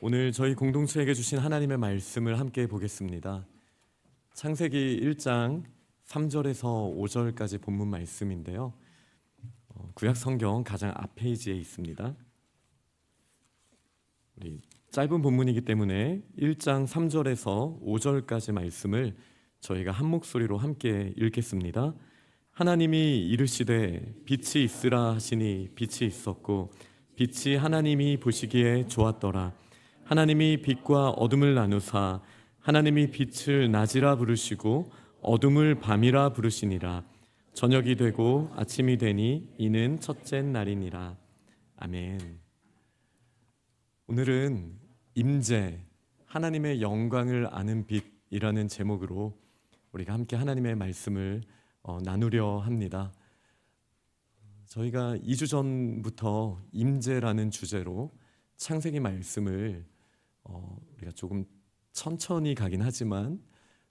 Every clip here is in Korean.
오늘 저희 공동체에게 주신 하나님의 말씀을 함께 보겠습니다. 창세기 1장 3절에서 5절까지 본문 말씀인데요. 구약 성경 가장 앞 페이지에 있습니다. 우리 짧은 본문이기 때문에 1장 3절에서 5절까지 말씀을 저희가 한 목소리로 함께 읽겠습니다. 하나님이 이르시되 빛이 있으라 하시니 빛이 있었고 빛이 하나님이 보시기에 좋았더라. 하나님이 빛과 어둠을 나누사 하나님이 빛을 낮이라 부르시고 어둠을 밤이라 부르시니라. 저녁이 되고 아침이 되니 이는 첫째 날이니라. 아멘. 오늘은 임재, 하나님의 영광을 아는 빛이라는 제목으로 우리가 함께 하나님의 말씀을 나누려 합니다. 저희가 2주 전부터 임재라는 주제로 창세기 말씀을 우리가 조금 천천히 가긴 하지만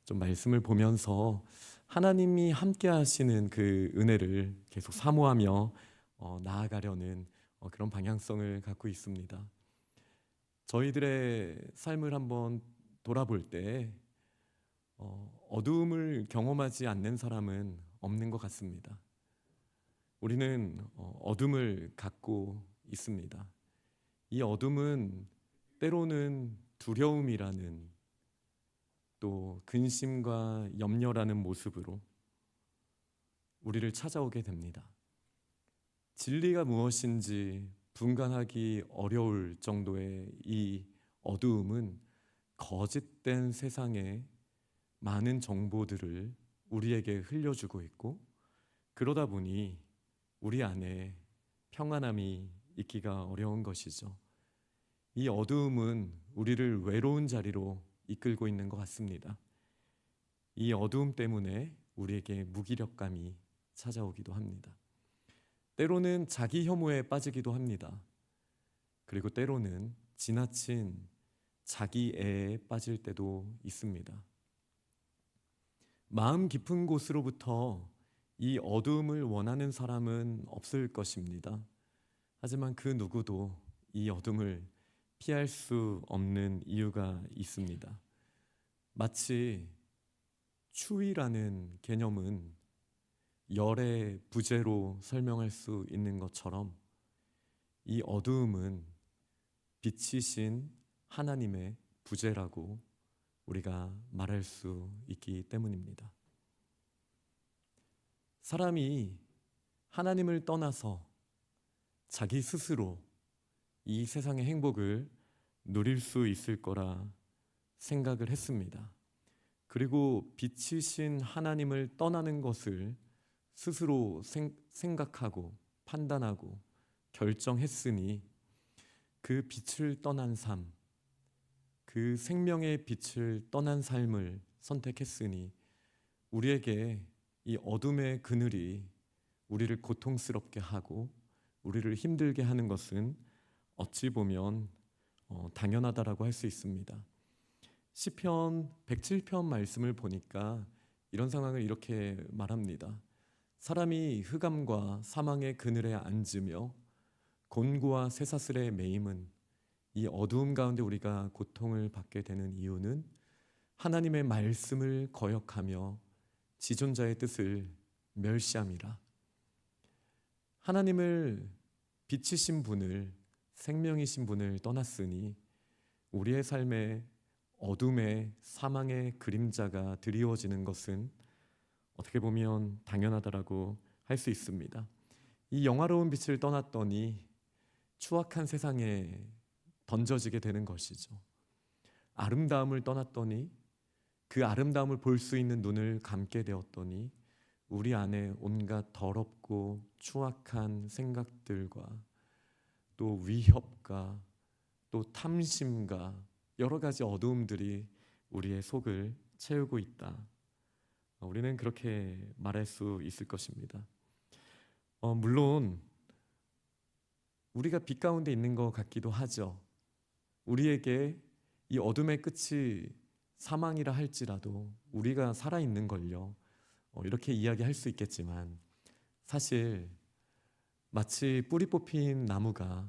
좀 말씀을 보면서 하나님이 함께 하시는 그 은혜를 계속 사모하며 나아가려는 그런 방향성을 갖고 있습니다. 저희들의 삶을 한번 돌아볼 때 어두움을 경험하지 않는 사람은 없는 것 같습니다. 우리는 어둠을 갖고 있습니다. 이 어둠은 때로는 두려움이라는 또 근심과 염려라는 모습으로 우리를 찾아오게 됩니다. 진리가 무엇인지 분간하기 어려울 정도의 이 어두움은 거짓된 세상의 많은 정보들을 우리에게 흘려주고 있고, 그러다 보니 우리 안에 평안함이 있기가 어려운 것이죠. 이 어두움은 우리를 외로운 자리로 이끌고 있는 것 같습니다. 이 어두움 때문에 우리에게 무기력감이 찾아오기도 합니다. 때로는 자기 혐오에 빠지기도 합니다. 그리고 때로는 지나친 자기애에 빠질 때도 있습니다. 마음 깊은 곳으로부터 이 어두움을 원하는 사람은 없을 것입니다. 하지만 그 누구도 이 어둠을 피할 수 없는 이유가 있습니다. 마치 추위라는 개념은 열의 부재로 설명할 수 있는 것처럼 이 어두움은 빛이신 하나님의 부재라고 우리가 말할 수 있기 때문입니다. 사람이 하나님을 떠나서 자기 스스로 이 세상의 행복을 누릴 수 있을 거라 생각을 했습니다. 그리고 빛이신 하나님을 떠나는 것을 스스로 생각하고 판단하고 결정했으니 그 빛을 떠난 삶, 그 생명의 빛을 떠난 삶을 선택했으니 우리에게 이 어둠의 그늘이 우리를 고통스럽게 하고 우리를 힘들게 하는 것은 어찌 보면 당연하다라고 할 수 있습니다. 시편 107편 말씀을 보니까 이런 상황을 이렇게 말합니다. 사람이 흑암과 사망의 그늘에 앉으며 곤고와 쇠사슬에 매임은, 이 어두움 가운데 우리가 고통을 받게 되는 이유는 하나님의 말씀을 거역하며 지존자의 뜻을 멸시함이라. 하나님을 빛이신 분을, 생명이신 분을 떠났으니 우리의 삶에 어둠의 사망의 그림자가 드리워지는 것은 어떻게 보면 당연하다라고 할 수 있습니다. 이 영화로운 빛을 떠났더니 추악한 세상에 던져지게 되는 것이죠. 아름다움을 떠났더니 그 아름다움을 볼 수 있는 눈을 감게 되었더니 우리 안에 온갖 더럽고 추악한 생각들과 또 위협과 또 탐심과 여러 가지 어두움들이 우리의 속을 채우고 있다. 우리는 그렇게 말할 수 있을 것입니다. 물론 우리가 빛 가운데 있는 것 같기도 하죠. 우리에게 이 어둠의 끝이 사망이라 할지라도 우리가 살아있는 걸요, 이렇게 이야기할 수 있겠지만 사실 마치 뿌리 뽑힌 나무가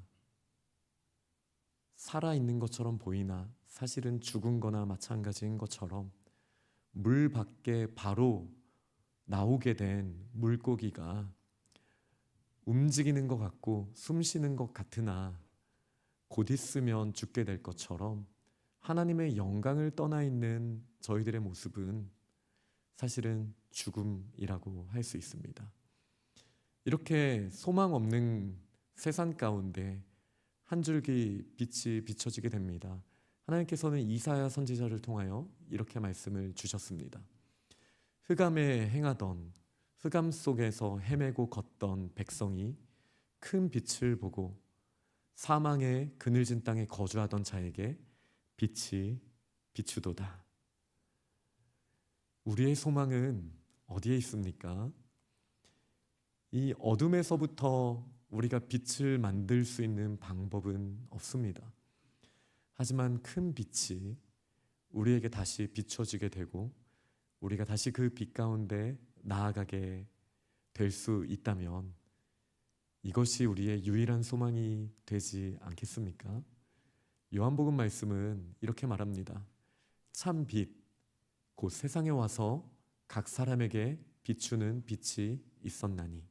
살아있는 것처럼 보이나 사실은 죽은 거나 마찬가지인 것처럼 물 밖에 바로 나오게 된 물고기가 움직이는 것 같고 숨 쉬는 것 같으나 곧 있으면 죽게 될 것처럼 하나님의 영광을 떠나 있는 저희들의 모습은 사실은 죽음이라고 할 수 있습니다. 이렇게 소망 없는 세상 가운데 한 줄기 빛이 비춰지게 됩니다. 하나님께서는 이사야 선지자를 통하여 이렇게 말씀을 주셨습니다. 흑암에 행하던, 흑암 속에서 헤매고 걷던 백성이 큰 빛을 보고 사망의 그늘진 땅에 거주하던 자에게 빛이 비추도다. 우리의 소망은 어디에 있습니까? 이 어둠에서부터 우리가 빛을 만들 수 있는 방법은 없습니다. 하지만 큰 빛이 우리에게 다시 비춰지게 되고 우리가 다시 그 빛 가운데 나아가게 될 수 있다면 이것이 우리의 유일한 소망이 되지 않겠습니까? 요한복음 말씀은 이렇게 말합니다. 참 빛, 곧 세상에 와서 각 사람에게 비추는 빛이 있었나니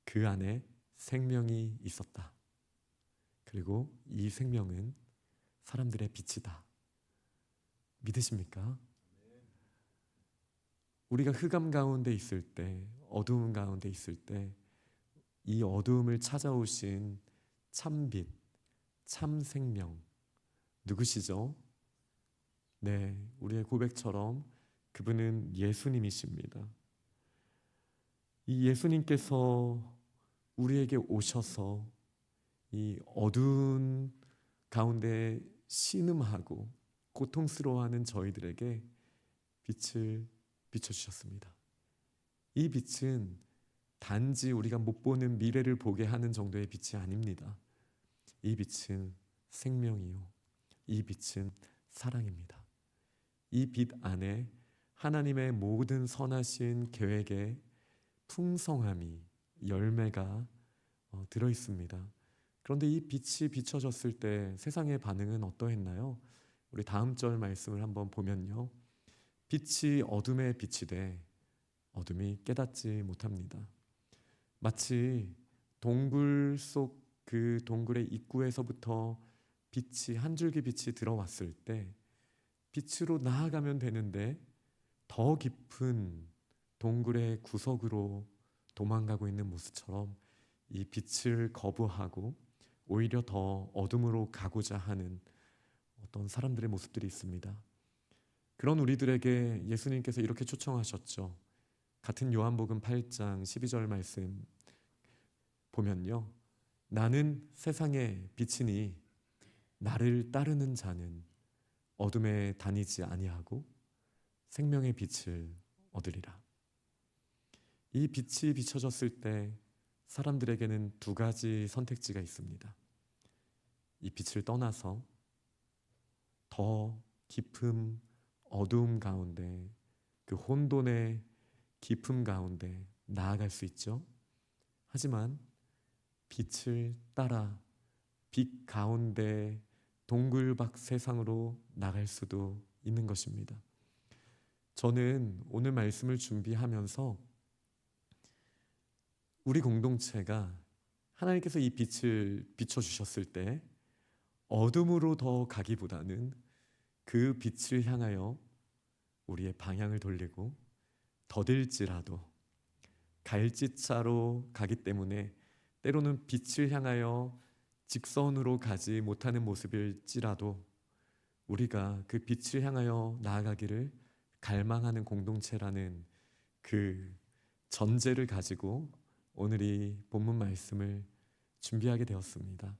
그 안에 생명이 있었다. 그리고 이 생명은 사람들의 빛이다. 믿으십니까? 우리가 흑암 가운데 있을 때, 어두움 가운데 있을 때 이 어두움을 찾아오신 참빛, 참 생명 누구시죠? 네, 우리의 고백처럼 그분은 예수님이십니다. 이 예수님께서 우리에게 오셔서 이 어두운 가운데 신음하고 고통스러워하는 저희들에게 빛을 비춰주셨습니다. 이 빛은 단지 우리가 못 보는 미래를 보게 하는 정도의 빛이 아닙니다. 이 빛은 생명이요, 이 빛은 사랑입니다. 이 빛 안에 하나님의 모든 선하신 계획의 풍성함이, 열매가 들어 있습니다. 그런데 이 빛이 비춰졌을 때 세상의 반응은 어떠했나요? 우리 다음 절 말씀을 한번 보면요, 빛이 어둠에 빛이 돼 어둠이 깨닫지 못합니다. 마치 동굴 속 그 동굴의 입구에서부터 빛이, 한 줄기 빛이 들어왔을 때 빛으로 나아가면 되는데 더 깊은 동굴의 구석으로 도망가고 있는 모습처럼 이 빛을 거부하고 오히려 더 어둠으로 가고자 하는 어떤 사람들의 모습들이 있습니다. 그런 우리들에게 예수님께서 이렇게 초청하셨죠. 같은 요한복음 8장 12절 말씀 보면요, 나는 세상의 빛이니 나를 따르는 자는 어둠에 다니지 아니하고 생명의 빛을 얻으리라. 이 빛이 비춰졌을 때 사람들에게는 두 가지 선택지가 있습니다. 이 빛을 떠나서 더 깊은 어두움 가운데, 그 혼돈의 깊음 가운데 나아갈 수 있죠. 하지만 빛을 따라 빛 가운데 동굴밖 세상으로 나갈 수도 있는 것입니다. 저는 오늘 말씀을 준비하면서 우리 공동체가 하나님께서 이 빛을 비춰주셨을 때 어둠으로 더 가기보다는 그 빛을 향하여 우리의 방향을 돌리고 더딜지라도 갈지차로 가기 때문에 때로는 빛을 향하여 직선으로 가지 못하는 모습일지라도 우리가 그 빛을 향하여 나아가기를 갈망하는 공동체라는 그 전제를 가지고 오늘 이 본문 말씀을 준비하게 되었습니다.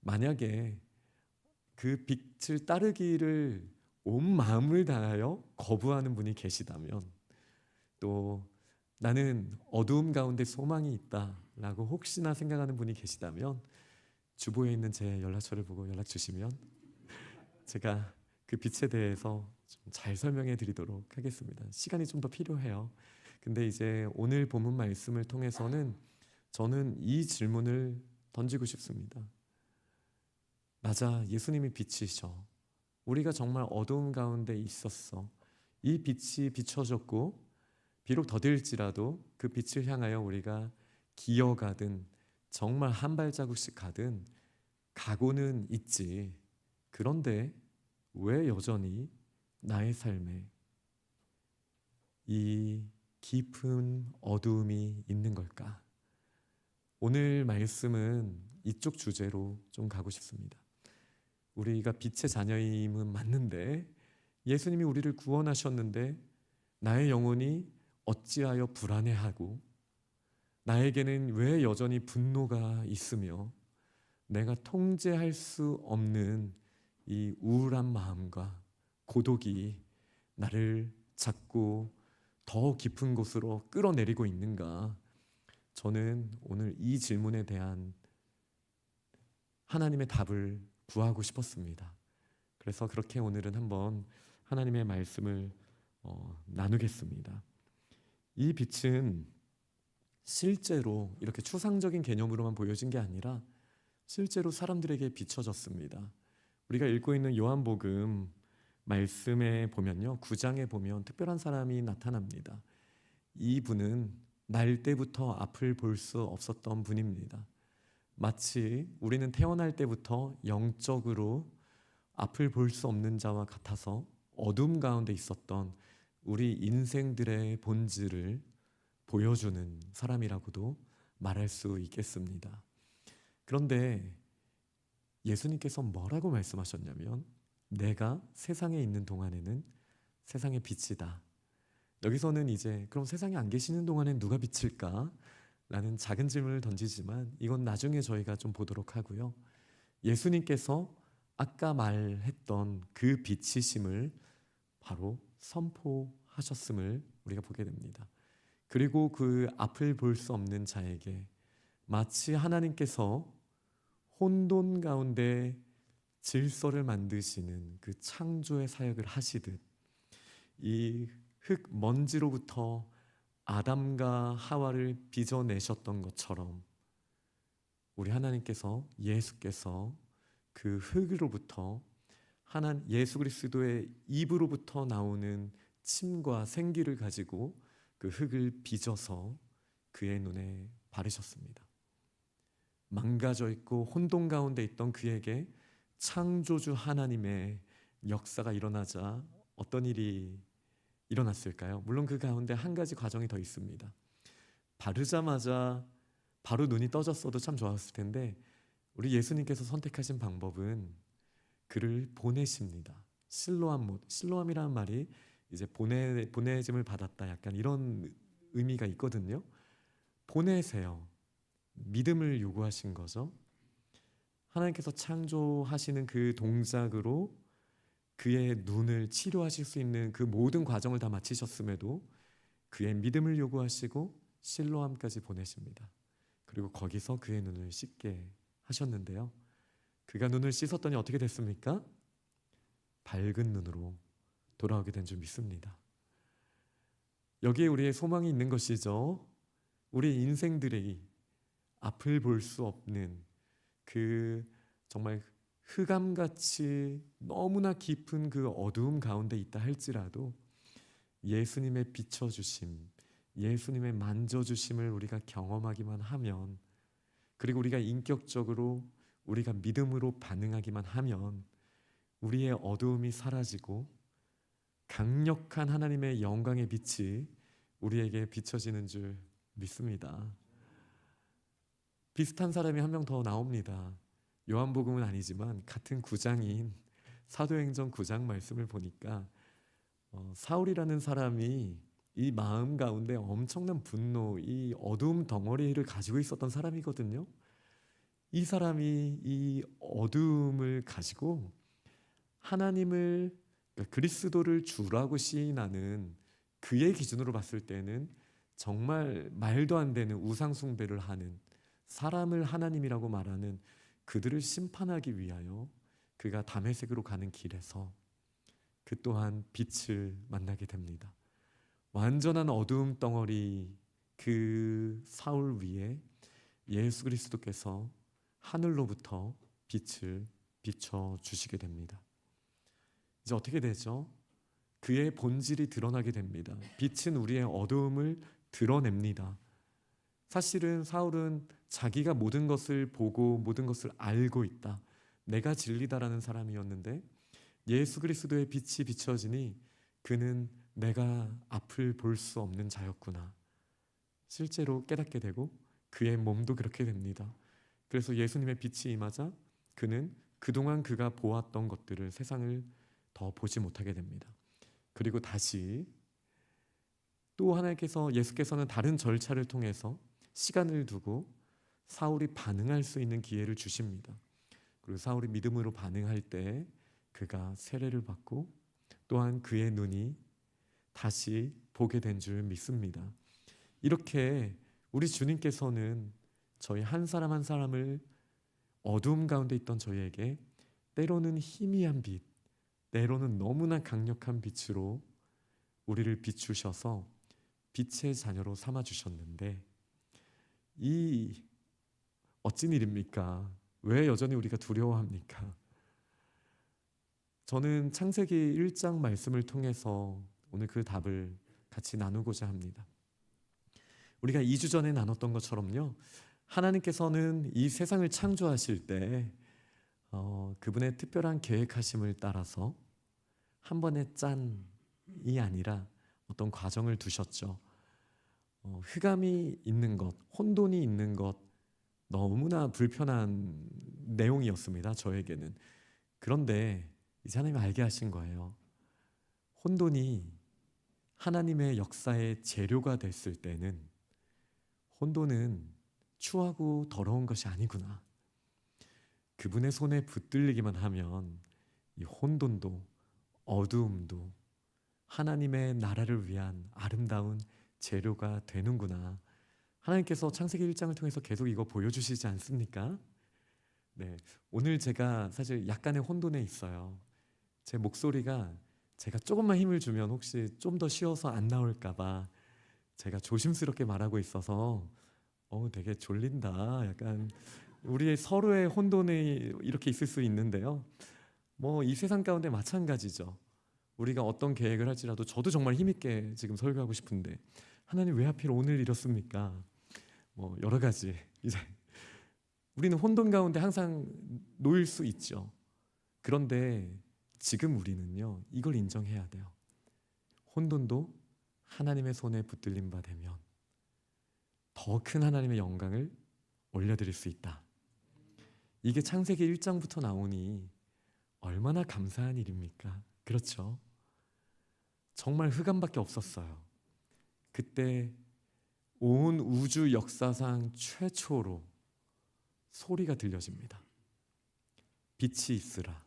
만약에 그 빛을 따르기를 온 마음을 다하여 거부하는 분이 계시다면, 또 나는 어두움 가운데 소망이 있다라고 혹시나 생각하는 분이 계시다면 주보에 있는 제 연락처를 보고 연락 주시면 제가 그 빛에 대해서 좀 잘 설명해 드리도록 하겠습니다. 시간이 좀 더 필요해요. 근데 이제 오늘 본문 말씀을 통해서는 저는 이 질문을 던지고 싶습니다. 맞아, 예수님이 빛이셔. 우리가 정말 어두움 가운데 있었어. 이 빛이 비춰졌고 비록 더딜지라도 그 빛을 향하여 우리가 기어가든 정말 한 발자국씩 가든 가고는 있지. 그런데 왜 여전히 나의 삶에 이 깊은 어두움이 있는 걸까? 오늘 말씀은 이쪽 주제로 좀 가고 싶습니다. 우리가 빛의 자녀임은 맞는데 예수님이 우리를 구원하셨는데 나의 영혼이 어찌하여 불안해하고 나에게는 왜 여전히 분노가 있으며 내가 통제할 수 없는 이 우울한 마음과 고독이 나를 자꾸 더 깊은 곳으로 끌어내리고 있는가? 저는 오늘 이 질문에 대한 하나님의 답을 구하고 싶었습니다. 그래서 그렇게 오늘은 한번 하나님의 말씀을 나누겠습니다. 이 빛은 실제로 이렇게 추상적인 개념으로만 보여진 게 아니라 실제로 사람들에게 비춰졌습니다. 우리가 읽고 있는 요한복음 말씀에 보면요, 9장에 보면 특별한 사람이 나타납니다. 이 분은 날 때부터 앞을 볼 수 없었던 분입니다. 마치 우리는 태어날 때부터 영적으로 앞을 볼 수 없는 자와 같아서 어둠 가운데 있었던 우리 인생들의 본질을 보여주는 사람이라고도 말할 수 있겠습니다. 그런데 예수님께서 뭐라고 말씀하셨냐면 내가 세상에 있는 동안에는 세상의 빛이다. 여기서는 이제 그럼 세상에 안 계시는 동안엔 누가 빛일까? 라는 작은 질문을 던지지만 이건 나중에 저희가 좀 보도록 하고요. 예수님께서 아까 말했던 그 빛이심을 바로 선포하셨음을 우리가 보게 됩니다. 그리고 그 앞을 볼 수 없는 자에게 마치 하나님께서 혼돈 가운데 질서를 만드시는 그 창조의 사역을 하시듯 이 흙 먼지로부터 아담과 하와를 빚어내셨던 것처럼 우리 하나님께서 예수께서 그 흙으로부터 예수 그리스도의 입으로부터 나오는 침과 생기를 가지고 그 흙을 빚어서 그의 눈에 바르셨습니다. 망가져 있고 혼돈 가운데 있던 그에게 창조주 하나님의 역사가 일어나자 어떤 일이 일어났을까요? 물론 그 가운데 한 가지 과정이 더 있습니다. 바르자마자 바로 눈이 떠졌어도 참 좋았을 텐데 우리 예수님께서 선택하신 방법은 그를 보내십니다. 실로암이라는 말이 이제 보내짐을 받았다, 약간 이런 의미가 있거든요. 보내세요. 믿음을 요구하신 거죠. 하나님께서 창조하시는 그 동작으로 그의 눈을 치료하실 수 있는 그 모든 과정을 다 마치셨음에도 그의 믿음을 요구하시고 실로암까지 보내십니다. 그리고 거기서 그의 눈을 씻게 하셨는데요. 그가 눈을 씻었더니 어떻게 됐습니까? 밝은 눈으로 돌아오게 된 줄 믿습니다. 여기에 우리의 소망이 있는 것이죠. 우리 인생들이 앞을 볼 수 없는 그 정말 흑암같이 너무나 깊은 그 어두움 가운데 있다 할지라도 예수님의 비춰주심, 예수님의 만져주심을 우리가 경험하기만 하면, 그리고 우리가 인격적으로 우리가 믿음으로 반응하기만 하면 우리의 어두움이 사라지고 강력한 하나님의 영광의 빛이 우리에게 비춰지는 줄 믿습니다. 비슷한 사람이 한 명 더 나옵니다. 요한복음은 아니지만 같은 9장인 사도행전 9장 말씀을 보니까 사울이라는 사람이 이 마음 가운데 엄청난 분노, 이 어두움 덩어리를 가지고 있었던 사람이거든요. 이 사람이 이 어두움을 가지고 하나님을, 그러니까 그리스도를 주라고 시인하는 그의 기준으로 봤을 때는 정말 말도 안 되는 우상 숭배를 하는, 사람을 하나님이라고 말하는 그들을 심판하기 위하여 그가 다메섹으로 가는 길에서 그 또한 빛을 만나게 됩니다. 완전한 어두움 덩어리 그 사울 위에 예수 그리스도께서 하늘로부터 빛을 비춰주시게 됩니다. 이제 어떻게 되죠? 그의 본질이 드러나게 됩니다. 빛은 우리의 어두움을 드러냅니다. 사실은 사울은 자기가 모든 것을 보고 모든 것을 알고 있다, 내가 진리다라는 사람이었는데 예수 그리스도의 빛이 비춰지니 그는 내가 앞을 볼 수 없는 자였구나 실제로 깨닫게 되고 그의 몸도 그렇게 됩니다. 그래서 예수님의 빛이 임하자 그는 그동안 그가 보았던 것들을, 세상을 더 보지 못하게 됩니다. 그리고 다시 또 하나님께서, 예수께서는 다른 절차를 통해서 시간을 두고 사울이 반응할 수 있는 기회를 주십니다. 그리고 사울이 믿음으로 반응할 때 그가 세례를 받고 또한 그의 눈이 다시 보게 된 줄 믿습니다. 이렇게 우리 주님께서는 저희 한 사람 한 사람을 어두움 가운데 있던 저희에게 때로는 희미한 빛, 때로는 너무나 강력한 빛으로 우리를 비추셔서 빛의 자녀로 삼아주셨는데, 이 어찌 일입니까? 왜 여전히 우리가 두려워합니까? 저는 창세기 1장 말씀을 통해서 오늘 그 답을 같이 나누고자 합니다. 우리가 2주 전에 나눴던 것처럼요, 하나님께서는 이 세상을 창조하실 때 그분의 특별한 계획하심을 따라서 한 번에 짠이 아니라 어떤 과정을 두셨죠. 흑암이 있는 것, 혼돈이 있는 것, 너무나 불편한 내용이었습니다, 저에게는. 그런데 이제 하나님이 알게 하신 거예요. 혼돈이 하나님의 역사의 재료가 됐을 때는 혼돈은 추하고 더러운 것이 아니구나. 그분의 손에 붙들리기만 하면 이 혼돈도 어두움도 하나님의 나라를 위한 아름다운 재료가 되는구나. 하나님께서 창세기 1장을 통해서 계속 이거 보여주시지 않습니까? 네, 오늘 제가 사실 약간의 혼돈에 있어요. 제 목소리가 제가 조금만 힘을 주면 혹시 좀 더 쉬어서 안 나올까봐 제가 조심스럽게 말하고 있어서 되게 졸린다. 약간 우리 서로의 혼돈이 이렇게 있을 수 있는데요. 뭐 이 세상 가운데 마찬가지죠. 우리가 어떤 계획을 할지라도 저도 정말 힘있게 지금 설교하고 싶은데 하나님 왜 하필 오늘 이렇습니까? 뭐 여러 가지 이제 우리는 혼돈 가운데 항상 놓일 수 있죠. 그런데 지금 우리는요, 이걸 인정해야 돼요. 혼돈도 하나님의 손에 붙들린 바 되면 더 큰 하나님의 영광을 올려드릴 수 있다. 이게 창세기 1장부터 나오니 얼마나 감사한 일입니까? 그렇죠? 정말 흑암밖에 없었어요. 그때 온 우주 역사상 최초로 소리가 들려집니다. 빛이 있으라.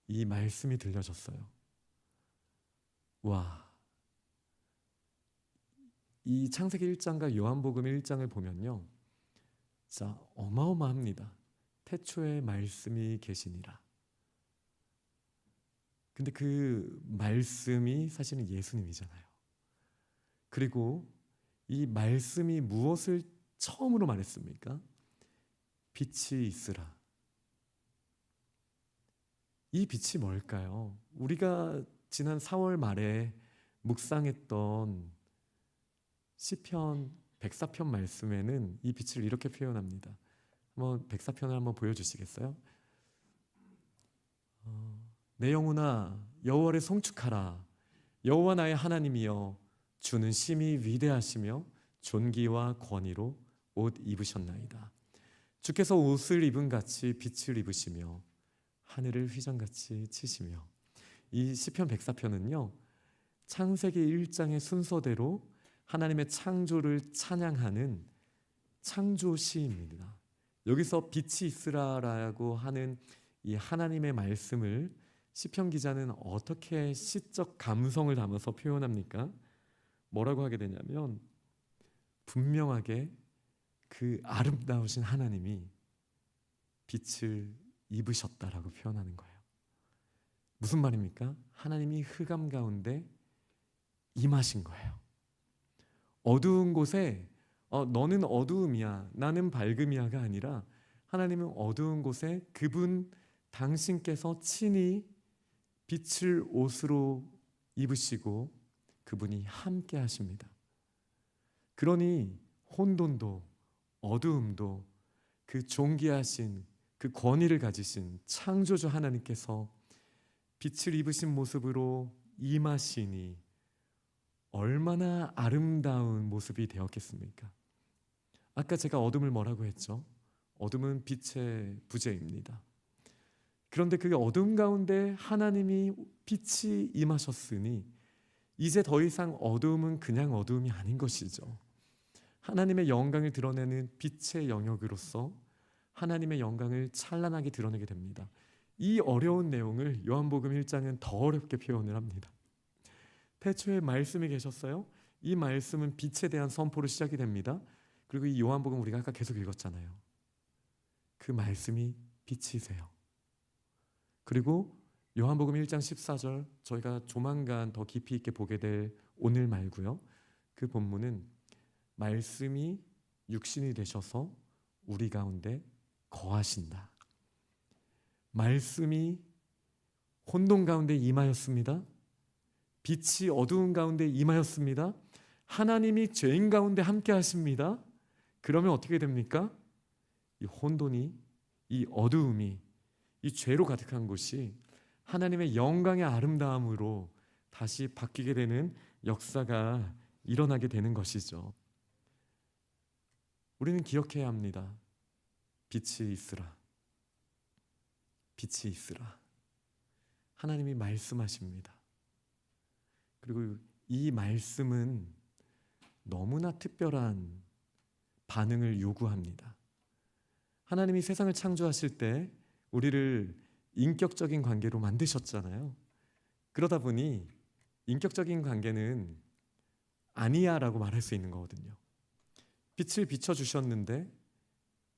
이 말씀이 들려졌어요. 와, 이 창세기 1장과 요한복음 1장을 보면요, 진짜 어마어마합니다. 태초에 말씀이 계시니라. 근데 그 말씀이 사실은 예수님이잖아요. 그리고 이 말씀이 무엇을 처음으로 말했습니까? 빛이 있으라. 이 빛이 뭘까요? 우리가 지난 4월 말에 묵상했던 시편 104편 말씀에는 이 빛을 이렇게 표현합니다. 한번 104편을 한번 보여주시겠어요? 내 영혼아 여호와를 송축하라. 여호와 나의 하나님이여 주는 심히 위대하시며 존귀와 권위로 옷 입으셨나이다. 주께서 옷을 입은 같이 빛을 입으시며 하늘을 휘장같이 치시며. 이 시편 104편은요 창세기 1장의 순서대로 하나님의 창조를 찬양하는 창조시입니다. 여기서 빛이 있으라라고 하는 이 하나님의 말씀을 시편 기자는 어떻게 시적 감성을 담아서 표현합니까? 뭐라고 하게 되냐면 분명하게 그 아름다우신 하나님이 빛을 입으셨다라고 표현하는 거예요. 무슨 말입니까? 하나님이 흑암 가운데 임하신 거예요. 어두운 곳에 너는 어두움이야 나는 밝음이야가 아니라 하나님은 어두운 곳에 그분 당신께서 친히 빛을 옷으로 입으시고 그분이 함께 하십니다. 그러니 혼돈도 어두움도 그 존귀하신 그 권위를 가지신 창조주 하나님께서 빛을 입으신 모습으로 임하시니 얼마나 아름다운 모습이 되었겠습니까? 아까 제가 어둠을 뭐라고 했죠? 어둠은 빛의 부재입니다. 그런데 그 어둠 가운데 하나님이 빛이 임하셨으니 이제 더 이상 어두움은 그냥 어두움이 아닌 것이죠. 하나님의 영광을 드러내는 빛의 영역으로서 하나님의 영광을 찬란하게 드러내게 됩니다. 이 어려운 내용을 요한복음 1장은 더 어렵게 표현을 합니다. 태초에 말씀이 계셨어요. 이 말씀은 빛에 대한 선포로 시작이 됩니다. 그리고 이 요한복음 우리가 아까 계속 읽었잖아요. 그 말씀이 빛이세요. 그리고 요한복음 1장 14절 저희가 조만간 더 깊이 있게 보게 될 오늘 말고요. 그 본문은 말씀이 육신이 되셔서 우리 가운데 거하신다. 말씀이 혼돈 가운데 임하였습니다. 빛이 어두운 가운데 임하였습니다. 하나님이 죄인 가운데 함께 하십니다. 그러면 어떻게 됩니까? 이 혼돈이, 이 어두움이, 이 죄로 가득한 곳이 하나님의 영광의 아름다움으로 다시 바뀌게 되는 역사가 일어나게 되는 것이죠. 우리는 기억해야 합니다. 빛이 있으라. 빛이 있으라. 하나님이 말씀하십니다. 그리고 이 말씀은 너무나 특별한 반응을 요구합니다. 하나님이 세상을 창조하실 때 우리를 인격적인 관계로 만드셨잖아요. 그러다 보니 인격적인 관계는 아니야 라고 말할 수 있는 거거든요. 빛을 비춰주셨는데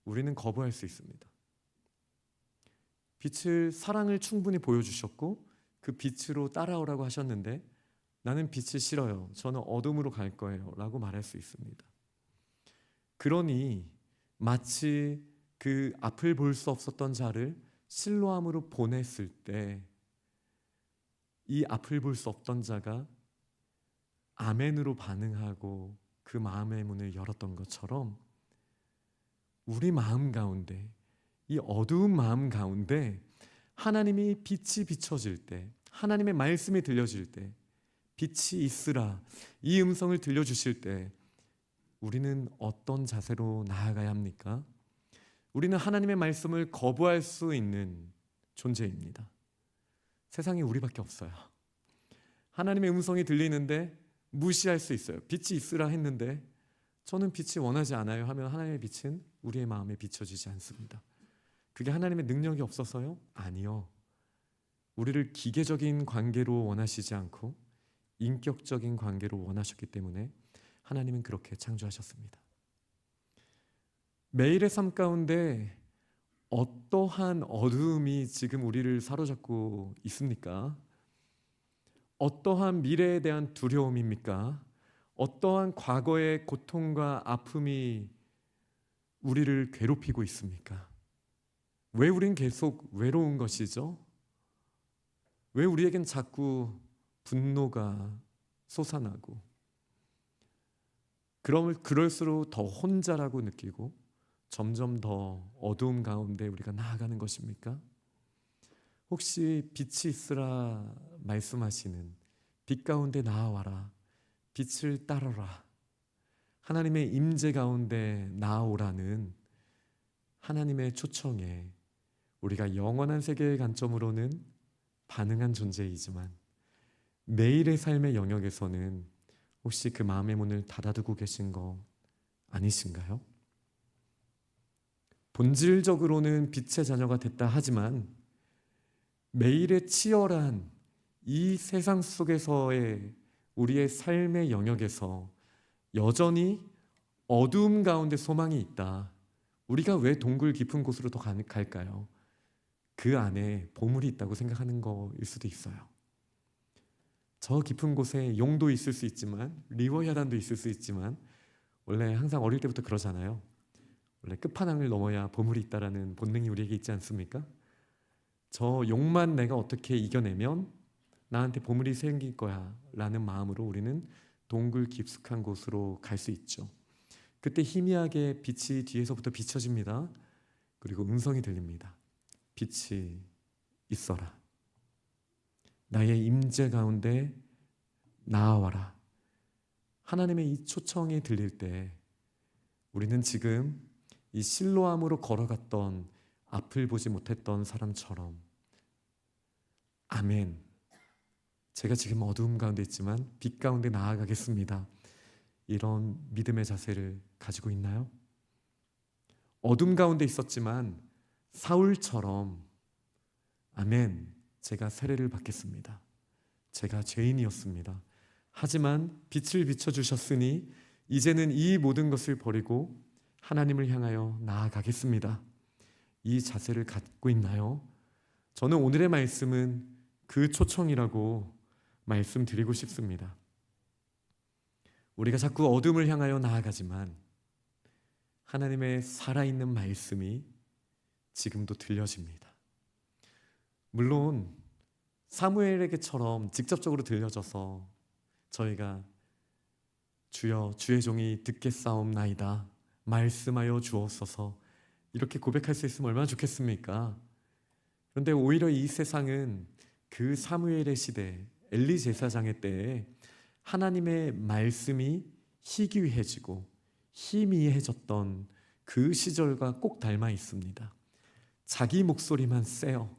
우리는 거부할 수 있습니다. 빛을, 사랑을 충분히 보여주셨고 그 빛으로 따라오라고 하셨는데 나는 빛이 싫어요. 저는 어둠으로 갈 거예요. 라고 말할 수 있습니다. 그러니 마치 그 앞을 볼 수 없었던 자를 실로암으로 보냈을 때 이 앞을 볼 수 없던 자가 아멘으로 반응하고 그 마음의 문을 열었던 것처럼 우리 마음 가운데, 이 어두운 마음 가운데 하나님이 빛이 비춰질 때, 하나님의 말씀이 들려질 때, 빛이 있으라 이 음성을 들려주실 때 우리는 어떤 자세로 나아가야 합니까? 우리는 하나님의 말씀을 거부할 수 있는 존재입니다. 세상에 우리밖에 없어요. 하나님의 음성이 들리는데 무시할 수 있어요. 빛이 있으라 했는데 저는 빛이 원하지 않아요 하면 하나님의 빛은 우리의 마음에 비춰지지 않습니다. 그게 하나님의 능력이 없어서요? 아니요. 우리를 기계적인 관계로 원하시지 않고 인격적인 관계로 원하셨기 때문에 하나님은 그렇게 창조하셨습니다. 매일의 삶 가운데 어떠한 어두움이 지금 우리를 사로잡고 있습니까? 어떠한 미래에 대한 두려움입니까? 어떠한 과거의 고통과 아픔이 우리를 괴롭히고 있습니까? 왜 우린 계속 외로운 것이죠? 왜 우리에겐 자꾸 분노가 솟아나고 그럴수록 더 혼자라고 느끼고 점점 더 어두움 가운데 우리가 나아가는 것입니까? 혹시 빛이 있으라 말씀하시는 빛 가운데 나아와라, 빛을 따르라, 하나님의 임재 가운데 나아오라는 하나님의 초청에 우리가 영원한 세계의 관점으로는 반응한 존재이지만 매일의 삶의 영역에서는 혹시 그 마음의 문을 닫아두고 계신 거 아니신가요? 본질적으로는 빛의 자녀가 됐다 하지만 매일의 치열한 이 세상 속에서의 우리의 삶의 영역에서 여전히 어두움 가운데 소망이 있다. 우리가 왜 동굴 깊은 곳으로 더 갈까요? 그 안에 보물이 있다고 생각하는 거일 수도 있어요. 저 깊은 곳에 용도 있을 수 있지만 리워야단도 있을 수 있지만 원래 항상 어릴 때부터 그러잖아요. 원래 끝판왕을 넘어야 보물이 있다라는 본능이 우리에게 있지 않습니까? 저 욕만 내가 어떻게 이겨내면 나한테 보물이 생길 거야 라는 마음으로 우리는 동굴 깊숙한 곳으로 갈 수 있죠. 그때 희미하게 빛이 뒤에서부터 비춰집니다. 그리고 음성이 들립니다. 빛이 있어라. 나의 임재 가운데 나아와라. 하나님의 이 초청이 들릴 때 우리는 지금 이 실로암으로 걸어갔던 앞을 보지 못했던 사람처럼 아멘, 제가 지금 어두움 가운데 있지만 빛 가운데 나아가겠습니다, 이런 믿음의 자세를 가지고 있나요? 어둠 가운데 있었지만 사울처럼 아멘, 제가 세례를 받겠습니다, 제가 죄인이었습니다, 하지만 빛을 비춰주셨으니 이제는 이 모든 것을 버리고 하나님을 향하여 나아가겠습니다, 이 자세를 갖고 있나요? 저는 오늘의 말씀은 그 초청이라고 말씀드리고 싶습니다. 우리가 자꾸 어둠을 향하여 나아가지만 하나님의 살아있는 말씀이 지금도 들려집니다. 물론 사무엘에게처럼 직접적으로 들려져서 저희가 주여 주의 종이 듣겠사옵나이다, 말씀하여 주옵소서, 이렇게 고백할 수 있으면 얼마나 좋겠습니까? 그런데 오히려 이 세상은 그 사무엘의 시대, 엘리 제사장의 때에 하나님의 말씀이 희귀해지고 희미해졌던 그 시절과 꼭 닮아 있습니다. 자기 목소리만 세요.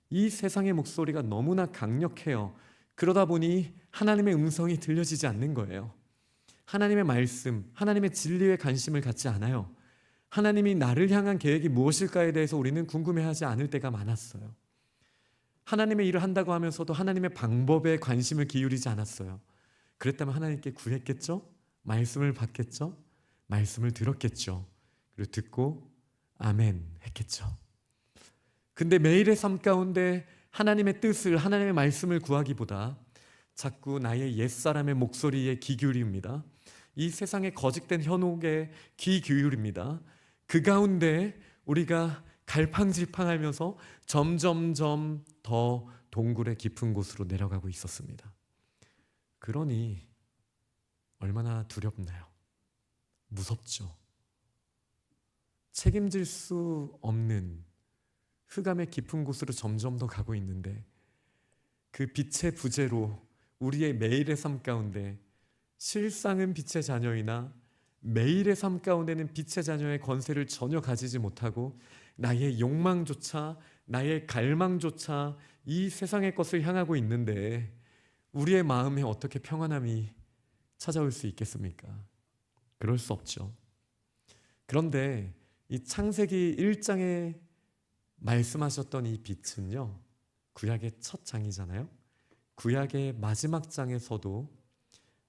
이 세상의 목소리가 너무나 강력해요. 그러다 보니 하나님의 음성이 들려지지 않는 거예요. 하나님의 말씀, 하나님의 진리에 관심을 갖지 않아요. 하나님이 나를 향한 계획이 무엇일까에 대해서 우리는 궁금해하지 않을 때가 많았어요. 하나님의 일을 한다고 하면서도 하나님의 방법에 관심을 기울이지 않았어요. 그랬다면 하나님께 구했겠죠? 말씀을 받겠죠? 말씀을 들었겠죠? 그리고 듣고 아멘 했겠죠. 근데 매일의 삶 가운데 하나님의 뜻을, 하나님의 말씀을 구하기보다 자꾸 나의 옛사람의 목소리에 귀 기울입니다. 이 세상의 거짓된 현혹에 귀 기울입니다. 그 가운데 우리가 갈팡질팡하면서 점점점 더 동굴의 깊은 곳으로 내려가고 있었습니다. 그러니 얼마나 두렵나요? 무섭죠. 책임질 수 없는 흑암의 깊은 곳으로 점점 더 가고 있는데 그 빛의 부재로 우리의 매일의 삶 가운데 실상은 빛의 자녀이나 매일의 삶 가운데는 빛의 자녀의 권세를 전혀 가지지 못하고 나의 욕망조차, 나의 갈망조차 이 세상의 것을 향하고 있는데 우리의 마음에 어떻게 평안함이 찾아올 수 있겠습니까? 그럴 수 없죠. 그런데 이 창세기 1장에 말씀하셨던 이 빛은요, 구약의 첫 장이잖아요. 구약의 마지막 장에서도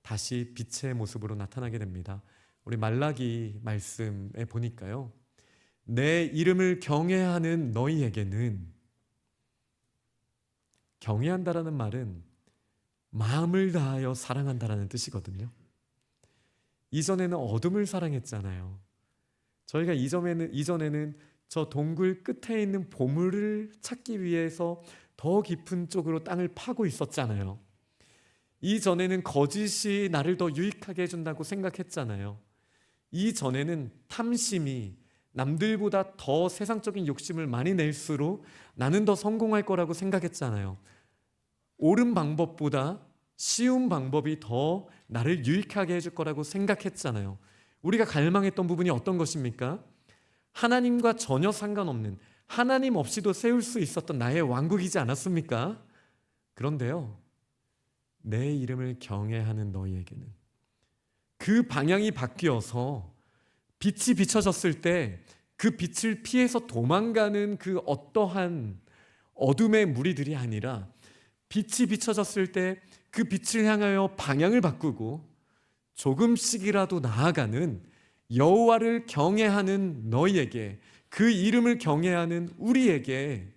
다시 빛의 모습으로 나타나게 됩니다. 우리 말라기 말씀에 보니까요, 내 이름을 경외하는 너희에게는, 경외한다라는 말은 마음을 다하여 사랑한다라는 뜻이거든요. 이전에는 어둠을 사랑했잖아요. 저희가 이전에는 저 동굴 끝에 있는 보물을 찾기 위해서 더 깊은 쪽으로 땅을 파고 있었잖아요. 이전에는 거짓이 나를 더 유익하게 해준다고 생각했잖아요. 이전에는 탐심이 남들보다 더 세상적인 욕심을 많이 낼수록 나는 더 성공할 거라고 생각했잖아요. 옳은 방법보다 쉬운 방법이 더 나를 유익하게 해줄 거라고 생각했잖아요. 우리가 갈망했던 부분이 어떤 것입니까? 하나님과 전혀 상관없는, 하나님 없이도 세울 수 있었던 나의 왕국이지 않았습니까? 그런데요, 내 이름을 경외하는 너희에게는, 그 방향이 바뀌어서 빛이 비춰졌을 때 그 빛을 피해서 도망가는 그 어떠한 어둠의 무리들이 아니라 빛이 비춰졌을 때 그 빛을 향하여 방향을 바꾸고 조금씩이라도 나아가는 여호와를 경외하는 너희에게, 그 이름을 경외하는 우리에게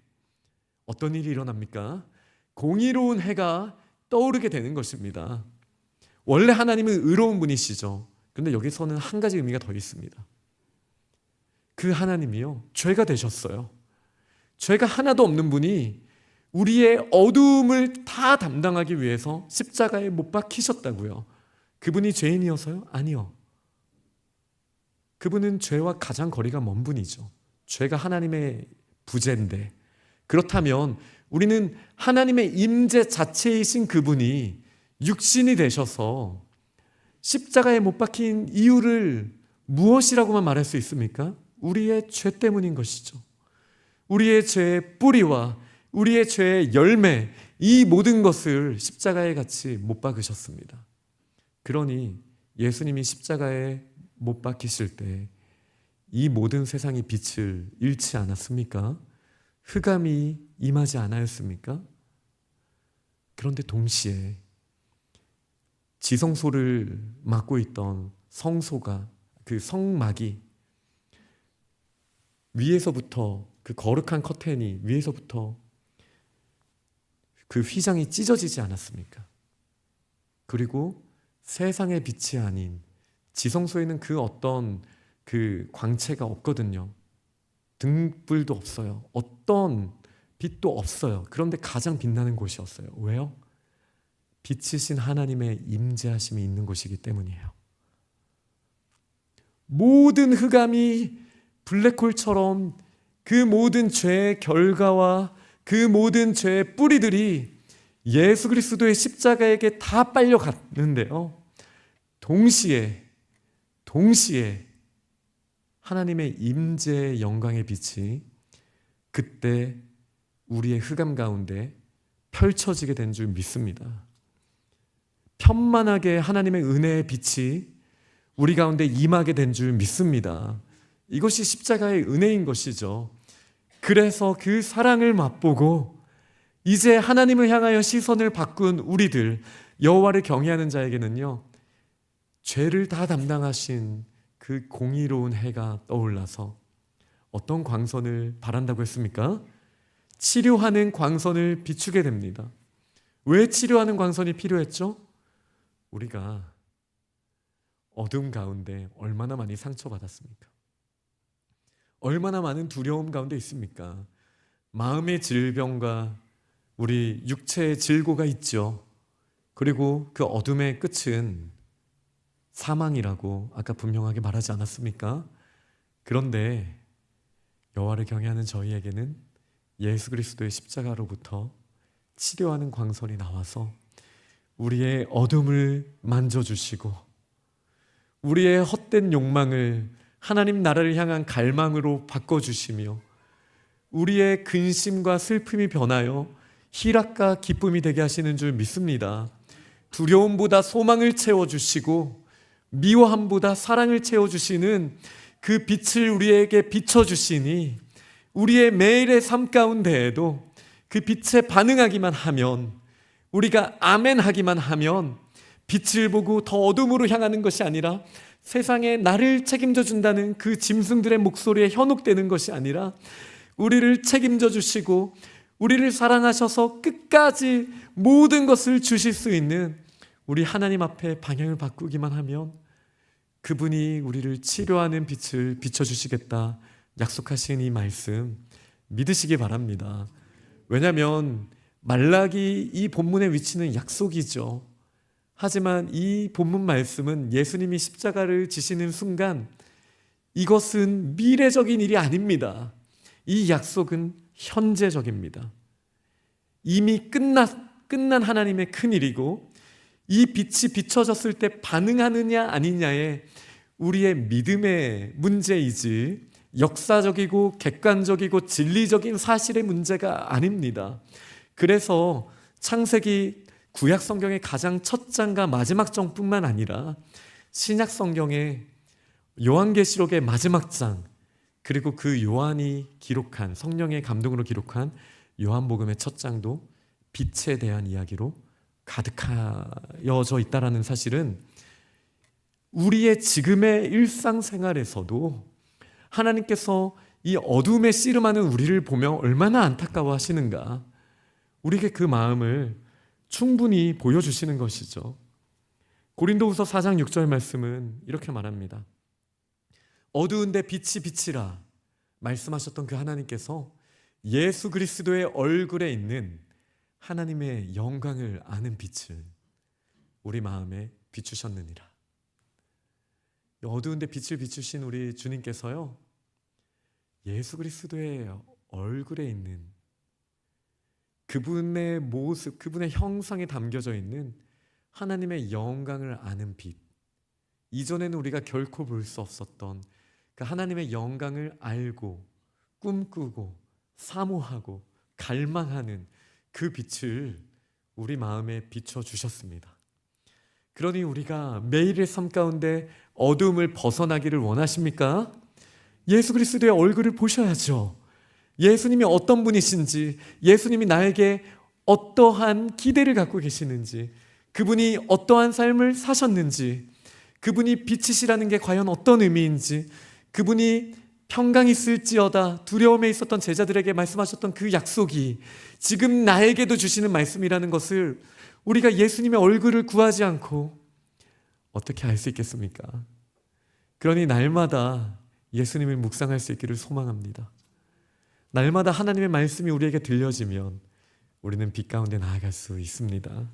어떤 일이 일어납니까? 공의로운 해가 떠오르게 되는 것입니다. 원래 하나님은 의로운 분이시죠. 그런데 여기서는 한 가지 의미가 더 있습니다. 그 하나님이요, 죄가 되셨어요. 죄가 하나도 없는 분이 우리의 어두움을 다 담당하기 위해서 십자가에 못 박히셨다고요. 그분이 죄인이어서요? 아니요. 그분은 죄와 가장 거리가 먼 분이죠. 죄가 하나님의 부재인데, 그렇다면 우리는 하나님의 임재 자체이신 그분이 육신이 되셔서 십자가에 못 박힌 이유를 무엇이라고만 말할 수 있습니까? 우리의 죄 때문인 것이죠. 우리의 죄의 뿌리와 우리의 죄의 열매, 이 모든 것을 십자가에 같이 못 박으셨습니다. 그러니 예수님이 십자가에 못 박히실 때 이 모든 세상의 빛을 잃지 않았습니까? 흑암이 임하지 않았습니까? 그런데 동시에 지성소를 맡고 있던 성소가, 그 성막이 위에서부터, 그 거룩한 커튼이 위에서부터 그 휘장이 찢어지지 않았습니까? 그리고 세상의 빛이 아닌 지성소에는 그 어떤 그 광채가 없거든요. 등불도 없어요. 어떤 빛도 없어요. 그런데 가장 빛나는 곳이었어요. 왜요? 빛이신 하나님의 임재하심이 있는 곳이기 때문이에요. 모든 흑암이 블랙홀처럼 그 모든 죄의 결과와 그 모든 죄의 뿌리들이 예수 그리스도의 십자가에게 다 빨려갔는데요, 동시에 하나님의 임재의 영광의 빛이 그때 우리의 흑암 가운데 펼쳐지게 된 줄 믿습니다. 편만하게 하나님의 은혜의 빛이 우리 가운데 임하게 된 줄 믿습니다. 이것이 십자가의 은혜인 것이죠. 그래서 그 사랑을 맛보고 이제 하나님을 향하여 시선을 바꾼 우리들, 여호와를 경외하는 자에게는요, 죄를 다 담당하신 그 공의로운 해가 떠올라서 어떤 광선을 바란다고 했습니까? 치료하는 광선을 비추게 됩니다. 왜 치료하는 광선이 필요했죠? 우리가 어둠 가운데 얼마나 많이 상처받았습니까? 얼마나 많은 두려움 가운데 있습니까? 마음의 질병과 우리 육체의 질고가 있죠. 그리고 그 어둠의 끝은 사망이라고 아까 분명하게 말하지 않았습니까? 그런데 여호와를 경외하는 저희에게는 예수 그리스도의 십자가로부터 치료하는 광선이 나와서 우리의 어둠을 만져주시고 우리의 헛된 욕망을 하나님 나라를 향한 갈망으로 바꿔주시며 우리의 근심과 슬픔이 변하여 희락과 기쁨이 되게 하시는 줄 믿습니다. 두려움보다 소망을 채워주시고 미워함보다 사랑을 채워주시는 그 빛을 우리에게 비춰주시니 우리의 매일의 삶 가운데에도 그 빛에 반응하기만 하면, 우리가 아멘 하기만 하면 빛을 보고 더 어둠으로 향하는 것이 아니라 세상에 나를 책임져 준다는 그 짐승들의 목소리에 현혹되는 것이 아니라 우리를 책임져 주시고 우리를 사랑하셔서 끝까지 모든 것을 주실 수 있는 우리 하나님 앞에 방향을 바꾸기만 하면 그분이 우리를 치료하는 빛을 비춰주시겠다 약속하신 이 말씀 믿으시기 바랍니다. 왜냐하면 말라기 이 본문의 위치는 약속이죠. 하지만 이 본문 말씀은 예수님이 십자가를 지시는 순간 이것은 미래적인 일이 아닙니다. 이 약속은 현재적입니다. 이미 끝난 하나님의 큰 일이고 이 빛이 비춰졌을 때 반응하느냐 아니냐에 우리의 믿음의 문제이지 역사적이고 객관적이고 진리적인 사실의 문제가 아닙니다. 그래서 창세기 구약 성경의 가장 첫 장과 마지막 장뿐만 아니라 신약 성경의 요한계시록의 마지막 장, 그리고 그 요한이 기록한, 성령의 감동으로 기록한 요한복음의 첫 장도 빛에 대한 이야기로 가득하여져 있다는 사실은 우리의 지금의 일상생활에서도 하나님께서 이 어둠에 씨름하는 우리를 보며 얼마나 안타까워 하시는가, 우리에게 그 마음을 충분히 보여주시는 것이죠. 고린도후서 4장 6절 말씀은 이렇게 말합니다. 어두운데 빛이 비치라. 말씀하셨던 그 하나님께서 예수 그리스도의 얼굴에 있는 하나님의 영광을 아는 빛을 우리 마음에 비추셨느니라. 어두운데 빛을 비추신 우리 주님께서요, 예수 그리스도의 얼굴에 있는 그분의 모습, 그분의 형상에 담겨져 있는 하나님의 영광을 아는 빛, 이전에는 우리가 결코 볼 수 없었던 그 하나님의 영광을 알고 꿈꾸고 사모하고 갈망하는 그 빛을 우리 마음에 비춰주셨습니다. 그러니 우리가 매일의 삶 가운데 어두움을 벗어나기를 원하십니까? 예수 그리스도의 얼굴을 보셔야죠. 예수님이 어떤 분이신지, 예수님이 나에게 어떠한 기대를 갖고 계시는지, 그분이 어떠한 삶을 사셨는지, 그분이 빛이시라는 게 과연 어떤 의미인지, 그분이 평강이 있을지어다 두려움에 있었던 제자들에게 말씀하셨던 그 약속이 지금 나에게도 주시는 말씀이라는 것을 우리가 예수님의 얼굴을 구하지 않고 어떻게 알 수 있겠습니까? 그러니 날마다 예수님을 묵상할 수 있기를 소망합니다. 날마다 하나님의 말씀이 우리에게 들려지면 우리는 빛 가운데 나아갈 수 있습니다.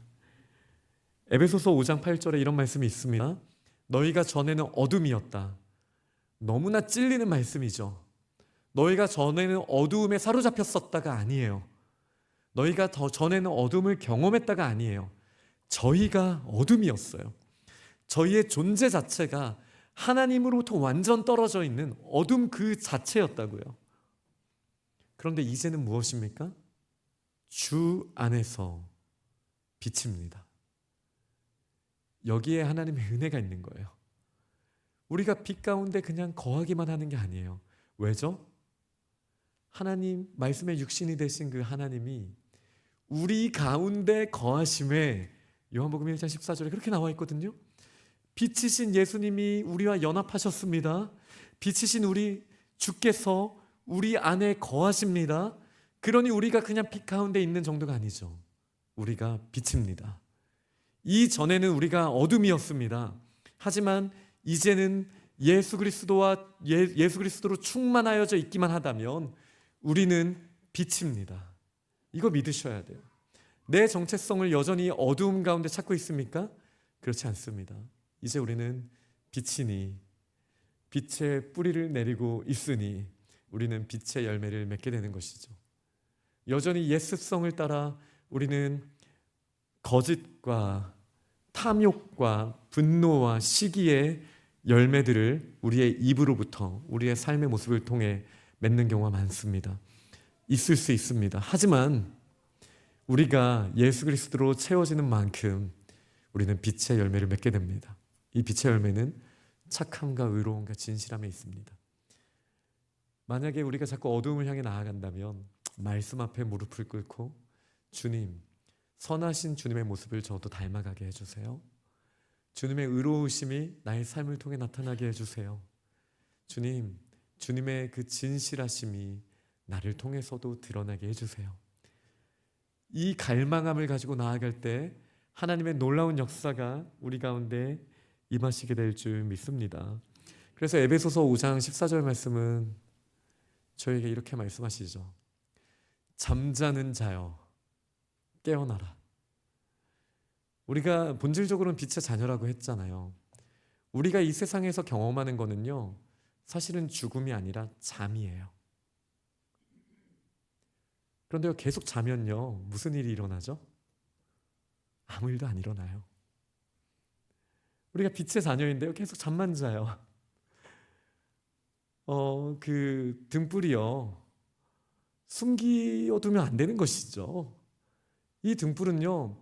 에베소서 5장 8절에 이런 말씀이 있습니다. 너희가 전에는 어둠이었다. 너무나 찔리는 말씀이죠. 너희가 전에는 어두움에 사로잡혔었다가 아니에요. 너희가 더 전에는 어둠을 경험했다가 아니에요. 저희가 어둠이었어요. 저희의 존재 자체가 하나님으로부터 완전 떨어져 있는 어둠 그 자체였다고요. 그런데 이제는 무엇입니까? 주 안에서 빛입니다. 여기에 하나님의 은혜가 있는 거예요. 우리가 빛 가운데 그냥 거하기만 하는 게 아니에요. 왜죠? 하나님, 말씀의 육신이 되신 그 하나님이 우리 가운데 거하심에 요한복음 1장 14절에 그렇게 나와 있거든요. 빛이신 예수님이 우리와 연합하셨습니다. 빛이신 우리 주께서 우리 안에 거하십니다. 그러니 우리가 그냥 빛 가운데 있는 정도가 아니죠. 우리가 빛입니다. 이전에는 우리가 어둠이었습니다. 하지만 이제는 예수 그리스도로 충만하여져 있기만 하다면 우리는 빛입니다. 이거 믿으셔야 돼요. 내 정체성을 여전히 어두움 가운데 찾고 있습니까? 그렇지 않습니다. 이제 우리는 빛이니 빛의 뿌리를 내리고 있으니 우리는 빛의 열매를 맺게 되는 것이죠. 여전히 옛 습성을 따라 우리는 거짓과 탐욕과 분노와 시기의 열매들을 우리의 입으로부터 우리의 삶의 모습을 통해 맺는 경우가 많습니다. 있을 수 있습니다. 하지만 우리가 예수 그리스도로 채워지는 만큼 우리는 빛의 열매를 맺게 됩니다. 이 빛의 열매는 착함과 의로움과 진실함에 있습니다. 만약에 우리가 자꾸 어두움을 향해 나아간다면 말씀 앞에 무릎을 꿇고 주님, 선하신 주님의 모습을 저도 닮아가게 해주세요. 주님의 의로우심이 나의 삶을 통해 나타나게 해주세요. 주님, 주님의 그 진실하심이 나를 통해서도 드러나게 해주세요. 이 갈망함을 가지고 나아갈 때 하나님의 놀라운 역사가 우리 가운데 임하시게 될 줄 믿습니다. 그래서 에베소서 5장 14절 말씀은 저에게 이렇게 말씀하시죠. 잠자는 자여 깨어나라. 우리가 본질적으로는 빛의 자녀라고 했잖아요. 우리가 이 세상에서 경험하는 거는요, 사실은 죽음이 아니라 잠이에요. 그런데요, 계속 자면요, 무슨 일이 일어나죠? 아무 일도 안 일어나요. 우리가 빛의 자녀인데요, 계속 잠만 자요. 그 등불이요, 숨겨두면 안 되는 것이죠. 이 등불은요,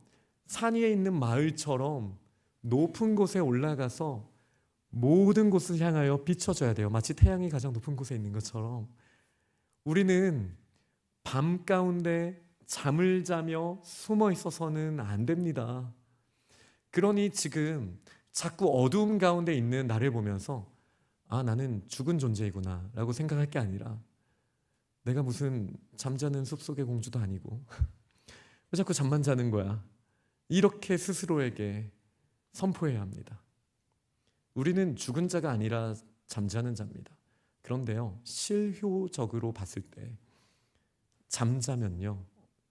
산 위에 있는 마을처럼 높은 곳에 올라가서 모든 곳을 향하여 비춰줘야 돼요. 마치 태양이 가장 높은 곳에 있는 것처럼 우리는 밤 가운데 잠을 자며 숨어 있어서는 안 됩니다. 그러니 지금 자꾸 어두움 가운데 있는 나를 보면서 아, 나는 죽은 존재이구나 라고 생각할 게 아니라 내가 무슨 잠자는 숲속의 공주도 아니고 왜 자꾸 잠만 자는 거야? 이렇게 스스로에게 선포해야 합니다. 우리는 죽은 자가 아니라 잠자는 자입니다. 그런데요, 실효적으로 봤을 때 잠자면요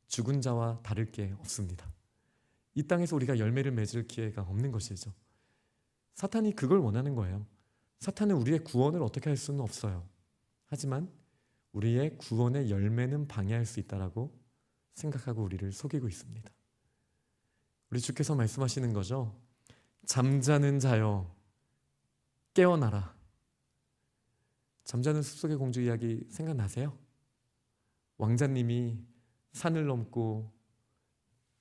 죽은 자와 다를 게 없습니다. 이 땅에서 우리가 열매를 맺을 기회가 없는 것이죠. 사탄이 그걸 원하는 거예요. 사탄은 우리의 구원을 어떻게 할 수는 없어요. 하지만 우리의 구원의 열매는 방해할 수 있다라고 생각하고 우리를 속이고 있습니다. 우리 주께서 말씀하시는 거죠. 잠자는 자여 깨어나라. 잠자는 숲속의 공주 이야기 생각나세요? 왕자님이 산을 넘고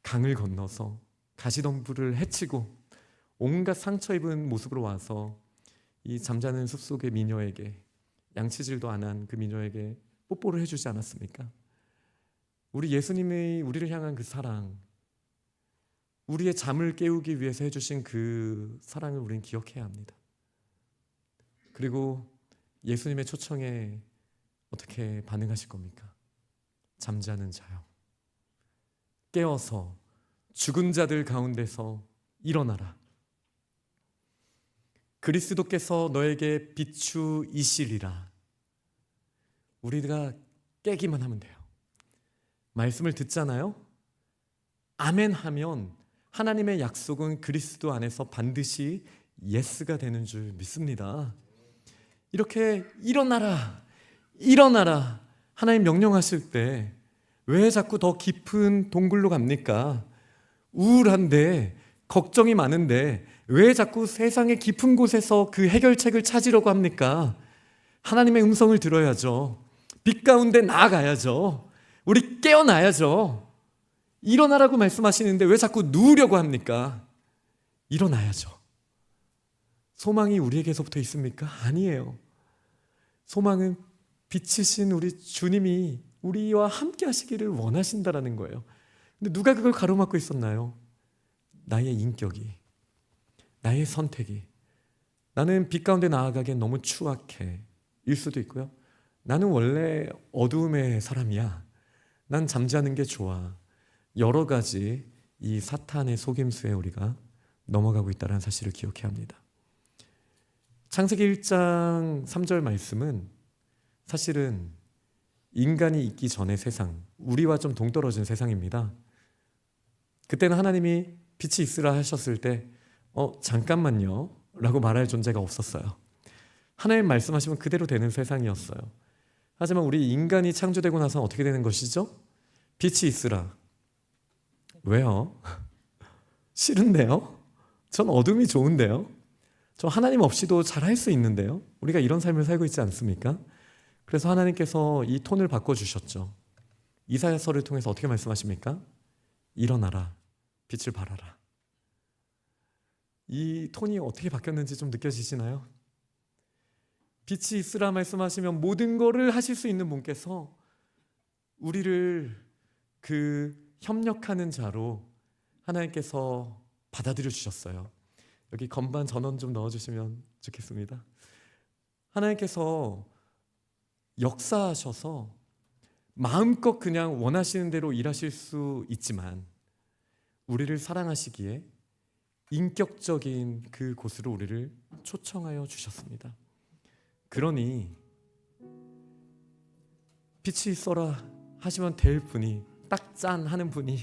강을 건너서 가시덤불을 헤치고 온갖 상처 입은 모습으로 와서 이 잠자는 숲속의 미녀에게, 양치질도 안 한 그 미녀에게 뽀뽀를 해주지 않았습니까? 우리 예수님이 우리를 향한 그 사랑, 우리의 잠을 깨우기 위해서 해주신 그 사랑을 우리는 기억해야 합니다. 그리고 예수님의 초청에 어떻게 반응하실 겁니까? 잠자는 자요, 깨어서 죽은 자들 가운데서 일어나라. 그리스도께서 너에게 비추이시리라. 우리가 깨기만 하면 돼요. 말씀을 듣잖아요. 아멘 하면 하나님의 약속은 그리스도 안에서 반드시 예스가 되는 줄 믿습니다. 이렇게 일어나라, 일어나라 하나님 명령하실 때 왜 자꾸 더 깊은 동굴로 갑니까? 우울한데, 걱정이 많은데 왜 자꾸 세상의 깊은 곳에서 그 해결책을 찾으려고 합니까? 하나님의 음성을 들어야죠. 빛 가운데 나아가야죠. 우리 깨어나야죠. 일어나라고 말씀하시는데 왜 자꾸 누우려고 합니까? 일어나야죠. 소망이 우리에게서부터 있습니까? 아니에요. 소망은 빛이신 우리 주님이 우리와 함께 하시기를 원하신다라는 거예요. 근데 누가 그걸 가로막고 있었나요? 나의 인격이, 나의 선택이. 나는 빛 가운데 나아가기엔 너무 추악해 일 수도 있고요. 나는 원래 어두움의 사람이야. 난 잠자는 게 좋아. 여러 가지 이 사탄의 속임수에 우리가 넘어가고 있다는 사실을 기억해야 합니다. 창세기 1장 3절 말씀은 사실은 인간이 있기 전의 세상, 우리와 좀 동떨어진 세상입니다. 그때는 하나님이 빛이 있으라 하셨을 때 잠깐만요 라고 말할 존재가 없었어요. 하나님 말씀하시면 그대로 되는 세상이었어요. 하지만 우리 인간이 창조되고 나서 어떻게 되는 것이죠? 빛이 있으라. 왜요? 싫은데요? 전 어둠이 좋은데요? 저 하나님 없이도 잘할 수 있는데요? 우리가 이런 삶을 살고 있지 않습니까? 그래서 하나님께서 이 톤을 바꿔주셨죠. 이사야서를 통해서 어떻게 말씀하십니까? 일어나라, 빛을 발하라. 이 톤이 어떻게 바뀌었는지 좀 느껴지시나요? 빛이 있으라 말씀하시면 모든 것을 하실 수 있는 분께서 우리를 그 협력하는 자로 하나님께서 받아들여 주셨어요. 여기 건반 전원 좀 넣어주시면 좋겠습니다. 하나님께서 역사하셔서 마음껏 그냥 원하시는 대로 일하실 수 있지만 우리를 사랑하시기에 인격적인 그 곳으로 우리를 초청하여 주셨습니다. 그러니 빛이 있어라 하시면 될 분이, 딱 짠 하는 분이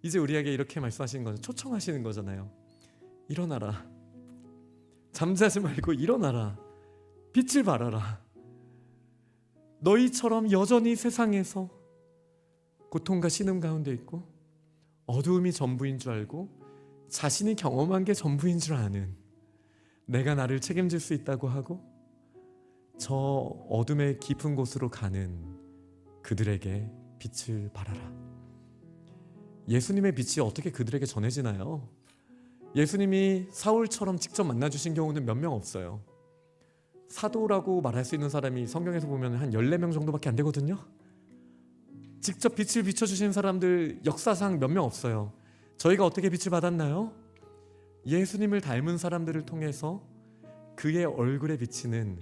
이제 우리에게 이렇게 말씀하시는 거죠. 초청하시는 거잖아요. 일어나라, 잠자지 말고 일어나라, 빛을 발하라. 너희처럼 여전히 세상에서 고통과 신음 가운데 있고 어두움이 전부인 줄 알고 자신이 경험한 게 전부인 줄 아는, 내가 나를 책임질 수 있다고 하고 저 어둠의 깊은 곳으로 가는 그들에게 빛을 발하라. 예수님의 빛이 어떻게 그들에게 전해지나요? 예수님이 사울처럼 직접 만나주신 경우는 몇 명 없어요. 사도라고 말할 수 있는 사람이 성경에서 보면 한 14명 정도밖에 안 되거든요. 직접 빛을 비춰주신 사람들 역사상 몇 명 없어요. 저희가 어떻게 빛을 받았나요? 예수님을 닮은 사람들을 통해서 그의 얼굴에 비치는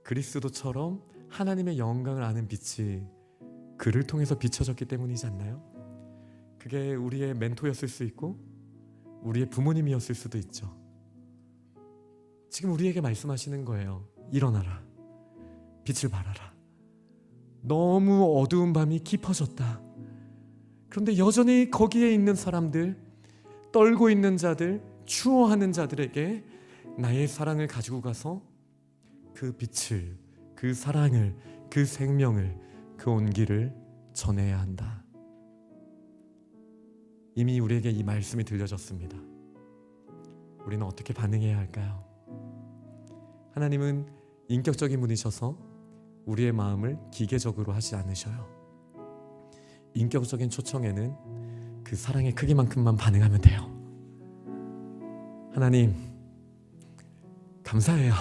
그리스도처럼 하나님의 영광을 아는 빛이 그를 통해서 비춰졌기 때문이지 않나요? 그게 우리의 멘토였을 수 있고 우리의 부모님이었을 수도 있죠. 지금 우리에게 말씀하시는 거예요. 일어나라, 빛을 발하라. 너무 어두운 밤이 깊어졌다. 그런데 여전히 거기에 있는 사람들, 떨고 있는 자들, 추워하는 자들에게 나의 사랑을 가지고 가서 그 빛을, 그 사랑을, 그 생명을, 그 온기를 전해야 한다. 이미 우리에게 이 말씀이 들려졌습니다. 우리는 어떻게 반응해야 할까요? 하나님은 인격적인 분이셔서 우리의 마음을 기계적으로 하지 않으셔요. 인격적인 초청에는 그 사랑의 크기만큼만 반응하면 돼요. 하나님, 감사해요.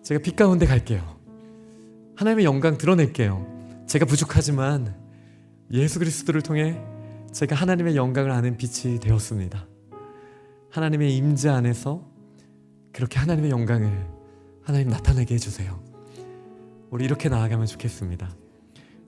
제가 빛 가운데 갈게요. 하나님의 영광 드러낼게요. 제가 부족하지만 예수 그리스도를 통해 제가 하나님의 영광을 아는 빛이 되었습니다. 하나님의 임재 안에서 그렇게 하나님의 영광을 하나님 나타내게 해주세요. 우리 이렇게 나아가면 좋겠습니다.